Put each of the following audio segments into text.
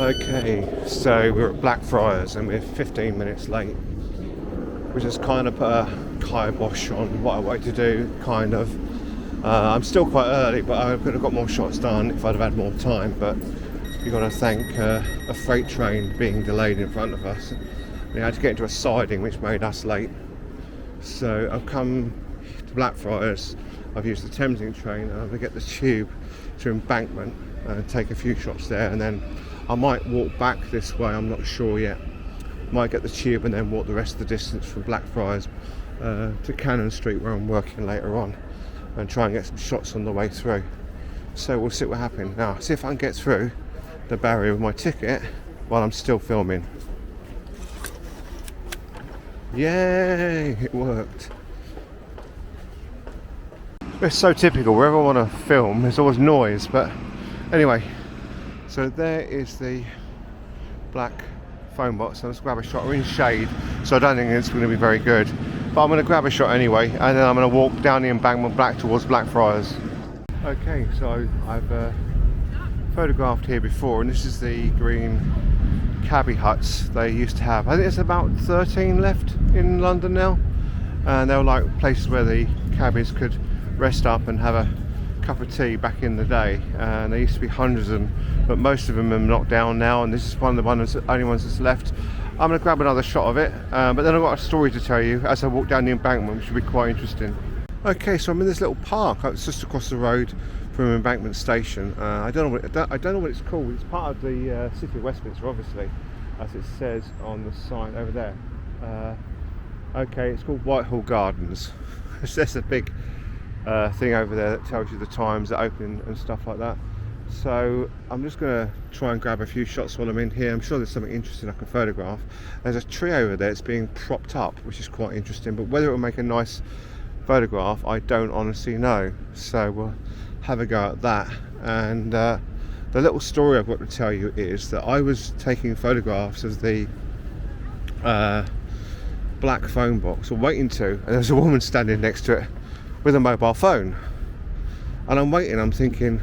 Okay, so we're at Blackfriars and we're 15 minutes late, which has kind of put a kibosh on what I wanted to do, kind of. I'm still quite early, but I could have got more shots done if I'd have had more time, but you've got to thank a freight train being delayed in front of us. We had to get into a siding which made us late. So I've come to Blackfriars, I've used the Thamesing train, and I'm going to get the tube to Embankment and take a few shots there, and then I might walk back this way, I'm not sure yet. Might get the tube and then walk the rest of the distance from Blackfriars to Cannon Street where I'm working later on, and try and get some shots on the way through. So we'll see what happens. Now, see if I can get through the barrier with my ticket while I'm still filming. Yay, it worked. It's so typical, wherever I want to film there's always noise, but anyway, so there is the black phone box. So let's grab a shot. We're in shade, so I don't think it's going to be very good, but I'm going to grab a shot anyway, and then I'm going to walk down the embankment back towards Blackfriars. Okay, so I've photographed here before, and this is the green cabbie huts they used to have. I think there's about 13 left in London now, and they were like places where the cabbies could rest up and have a cup of tea back in the day, and there used to be hundreds of them, but most of them are knocked down now, and this is one of the only ones that's left. I'm going to grab another shot of it, but then I've got a story to tell you as I walk down the embankment, which will be quite interesting. Okay, so I'm in this little park. It's just across the road from Embankment Station. I don't know what it's called. It's part of the City of Westminster, obviously, as it says on the sign over there. Okay, it's called Whitehall Gardens. There's a big thing over there that tells you the times that open and stuff like that. So I'm just going to try and grab a few shots while I'm in here. I'm sure there's something interesting I can photograph. There's a tree over there that's being propped up, which is quite interesting, but whether it will make a nice photograph I don't honestly know, so we'll have a go at that. And the little story I've got to tell you is that I was taking photographs of the black phone box, or waiting to, and there's a woman standing next to it with a mobile phone, and I'm waiting, I'm thinking,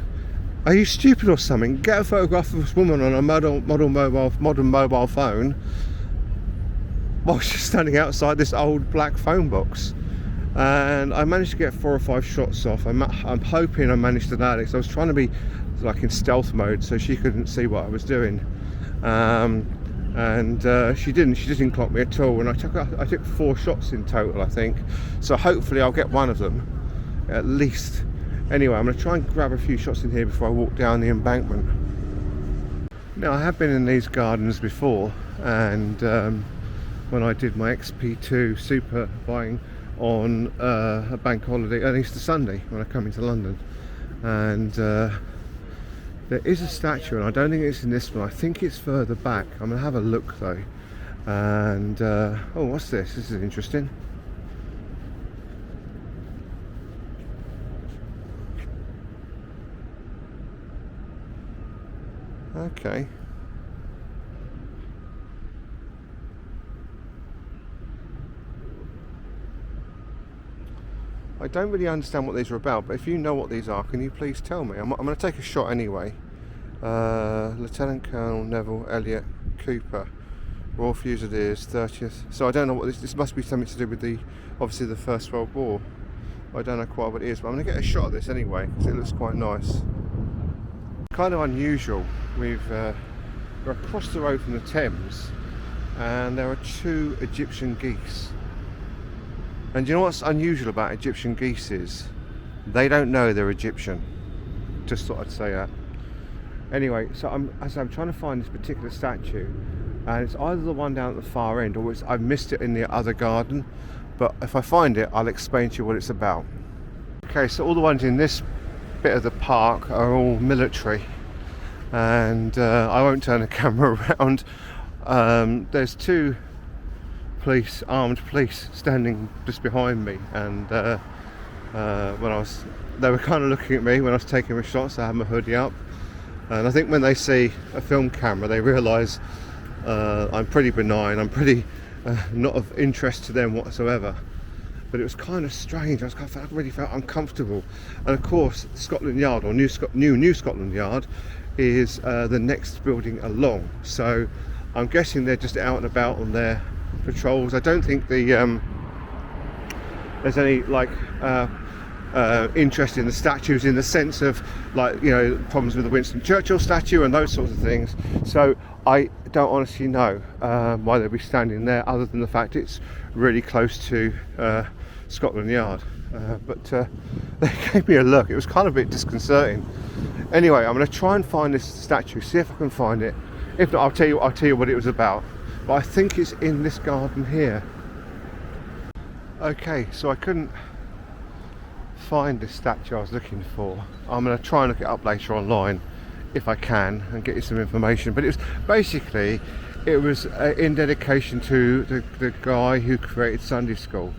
are you stupid or something? Get a photograph of this woman on a modern mobile phone while she's standing outside this old black phone box. And I managed to get 4 or 5 shots off. I'm hoping I managed to nail it, because I was trying to be like in stealth mode so she couldn't see what I was doing, and she didn't clock me at all, and I took 4 shots in total, I think, so hopefully I'll get one of them at least. Anyway, I'm going to try and grab a few shots in here before I walk down the embankment. Now, I have been in these gardens before, and when I did my XP2 super buying on a bank holiday, an Easter Sunday, when I come into London, and there is a statue, and I don't think it's in this one. I think it's further back. I'm going to have a look though. And oh, what's this? This is interesting. Okay. I don't really understand what these are about, but if you know what these are, can you please tell me? I'm going to take a shot anyway. Lieutenant Colonel Neville Elliot Cooper, Royal Fusiliers, 30th. So I don't know what this must be something to do with obviously the First World War. I don't know quite what it is, but I'm going to get a shot of this anyway, because it looks quite nice. Kind of unusual. We're across the road from the Thames, and there are 2 Egyptian geese. And you know what's unusual about Egyptian geese is they don't know they're Egyptian. Just thought I'd say that. Anyway, so I'm trying to find this particular statue, and it's either the one down at the far end, or I've missed it in the other garden. But if I find it, I'll explain to you what it's about. Okay, so all the ones in this bit of the park are all military, and I won't turn the camera around. There's 2 armed police standing just behind me, and they were kind of looking at me when I was taking my shots. I had my hoodie up, and I think when they see a film camera they realise I'm pretty benign, I'm pretty not of interest to them whatsoever. But it was kind of strange. I really felt uncomfortable, and of course Scotland Yard, or New Scotland Yard, is the next building along. So I'm guessing they're just out and about on their patrols. I don't think there's any like interest in the statues, in the sense of, like, you know, problems with the Winston Churchill statue and those sorts of things. So I don't honestly know why they'll be standing there, other than the fact it's really close to Scotland Yard. But they gave me a look. It was kind of a bit disconcerting. Anyway, I'm going to try and find this statue, see if I can find it. If not, I'll tell you what it was about. But I think it's in this garden here. Okay, so I couldn't find this statue I was looking for. I'm going to try and look it up later online if I can and get you some information. But it was in dedication to the guy who created Sunday school,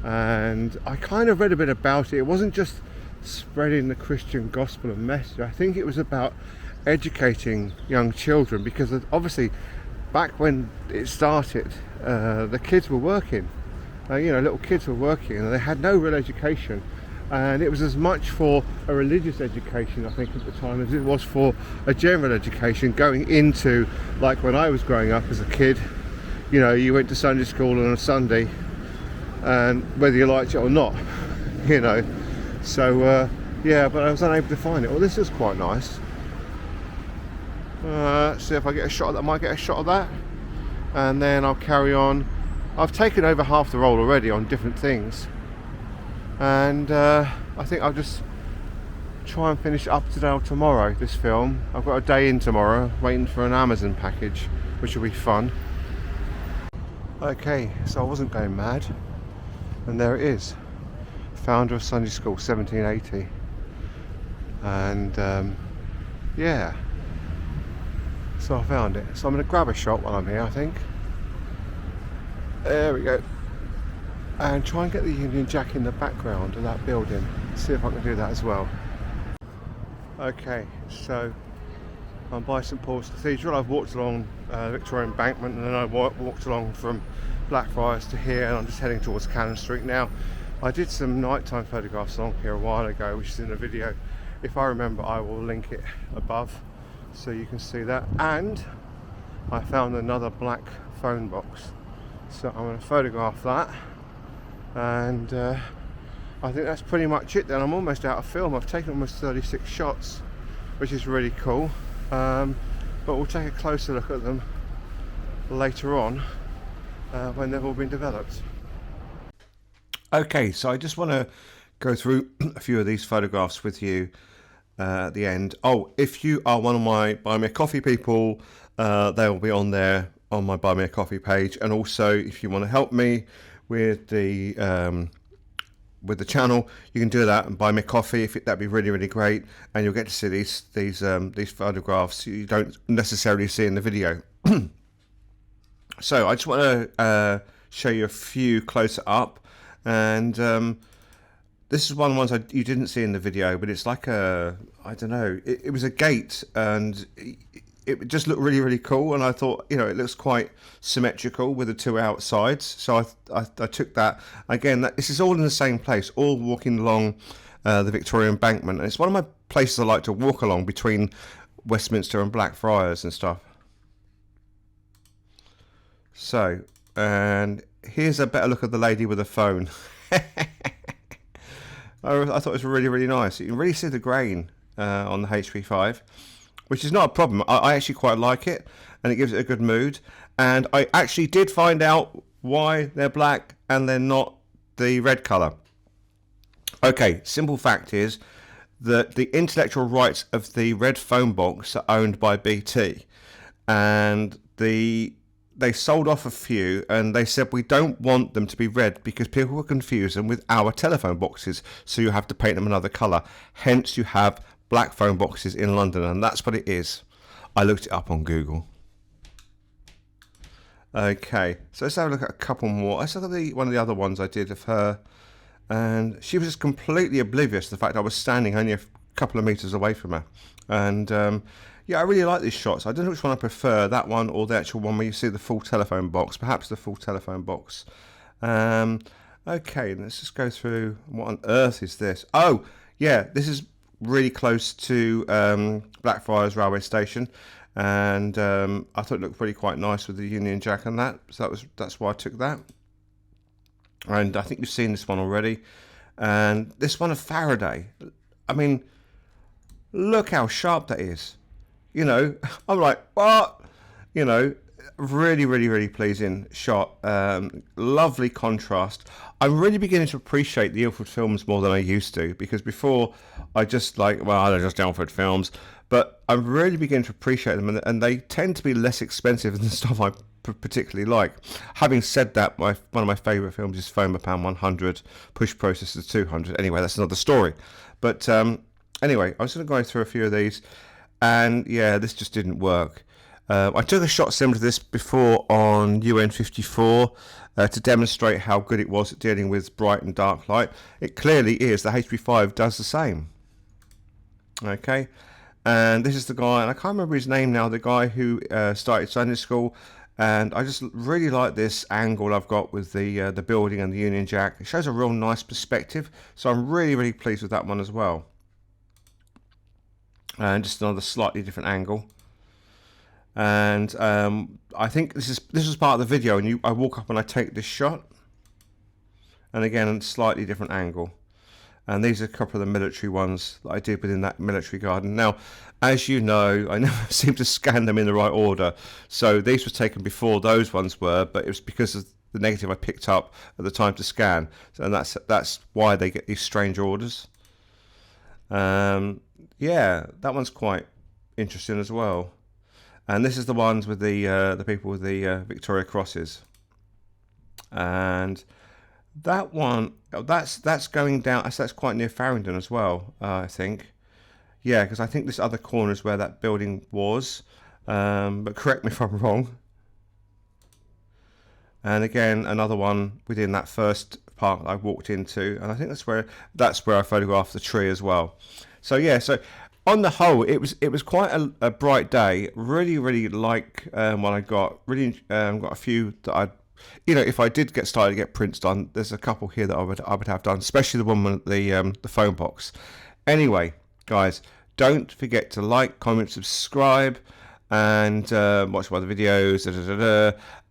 and I kind of read a bit about it. It wasn't just spreading the Christian gospel and message. I think it was about educating young children, because obviously back when it started, the kids were working. Little kids were working, and they had no real education. And it was as much for a religious education, I think, at the time, as it was for a general education going into, like, when I was growing up as a kid, you know, you went to Sunday school on a Sunday, and whether you liked it or not, you know. So, yeah, but I was unable to find it. Well, this is quite nice. Let's see if I get a shot of that. I might get a shot of that. And then I'll carry on. I've taken over half the roll already on different things. And I think I'll just try and finish up today or tomorrow, this film. I've got a day in tomorrow, waiting for an Amazon package, which will be fun. Okay, so I wasn't going mad, and there it is. Founder of Sunday School, 1780. And yeah, so I found it. So I'm going to grab a shot while I'm here, I think. There we go. And try and get the Union Jack in the background of that building. See if I can do that as well. Okay, so I'm by St Paul's Cathedral. I've walked along Victoria Embankment, and then I walked along from Blackfriars to here, and I'm just heading towards Cannon Street now. I did some nighttime photographs along here a while ago, which is in a video. If I remember, I will link it above so you can see that. And I found another black phone box, so I'm going to photograph that. And I think that's pretty much it then. I'm almost out of film. I've taken almost 36 shots, which is really cool. But we'll take a closer look at them later on when they've all been developed. Okay, so I just want to go through a few of these photographs with you at the end. Oh, if you are one of my Buy Me a Coffee people, they will be on there on my Buy Me a Coffee page. And also, if you want to help me with the channel, you can do that and buy me a coffee. That'd be really, really great, and you'll get to see these photographs you don't necessarily see in the video. So I just want to show you a few closer up, and this is one of the ones you didn't see in the video, but it's like I don't know, it was a gate, and it just looked really, really cool, and I thought, you know, it looks quite symmetrical with the two outsides, so I took that. Again, this is all in the same place, all walking along the Victoria Embankment, and it's one of my places I like to walk along between Westminster and Blackfriars and stuff. So, and here's a better look at the lady with the phone. I thought it was really, really nice. You can really see the grain on the HP5. Which is not a problem. I actually quite like it, and it gives it a good mood. And I actually did find out why they're black and they're not the red colour. Okay, simple fact is that the intellectual rights of the red phone box are owned by BT, and they sold off a few, and they said we don't want them to be red because people will confuse them with our telephone boxes, so you have to paint them another colour. Hence you have black phone boxes in London, and that's what it is. I looked it up on Google. Okay, so let's have a look at a couple more. Let's look at one of the other ones I did of her, and she was just completely oblivious to the fact I was standing only a couple of metres away from her. And yeah, I really like these shots. I don't know which one I prefer, that one or the actual one where you see the full telephone box. Perhaps the full telephone box. Okay, let's just go through. What on earth is this? Oh, yeah, this is really close to Blackfriars railway station, and I thought it looked really quite nice with the Union Jack and that, so that's why I took that. And I think you've seen this one already, and this one of Faraday, I mean, look how sharp that is. You know, I'm like, what? You know, really, really, really pleasing shot. Lovely contrast. I'm really beginning to appreciate the Ilford films more than I used to, because before I just like, well, they're just Ilford films. But I'm really beginning to appreciate them, and they tend to be less expensive than the stuff I particularly like. Having said that, one of my favourite films is Foam Pound 100, Push Processor 200. Anyway, that's another story. But anyway, I was going to go through a few of these, and yeah, this just didn't work. I took a shot similar to this before on UN54 to demonstrate how good it was at dealing with bright and dark light. It clearly is. The HP5 does the same. Okay, and this is the guy, and I can't remember his name now, the guy who started Sunday School, and I just really like this angle I've got with the building and the Union Jack. It shows a real nice perspective, so I'm really, really pleased with that one as well. And just another slightly different angle. And I think this was part of the video, and I walk up and I take this shot, and again a slightly different angle. And these are a couple of the military ones that I did within that military garden. Now, as you know, I never seem to scan them in the right order, so these were taken before those ones were, but it was because of the negative I picked up at the time to scan, and that's why they get these strange orders. Yeah, that one's quite interesting as well. And this is the ones with the people with the Victoria crosses, and that one that's going down. That's quite near Farringdon as well, I think. Yeah, because I think this other corner is where that building was, but correct me if I'm wrong. And again, another one within that first park I walked into, and I think that's where I photographed the tree as well. So yeah, so on the whole, it was quite a bright day. Really, really like what I got. Really got a few that I, if I did get started to get prints done, there's a couple here that I would have done, especially the one with the phone box. Anyway, guys, don't forget to like, comment, subscribe, and watch my other videos.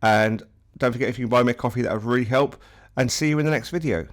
And don't forget, if you can buy me a coffee, that would really help. And see you in the next video.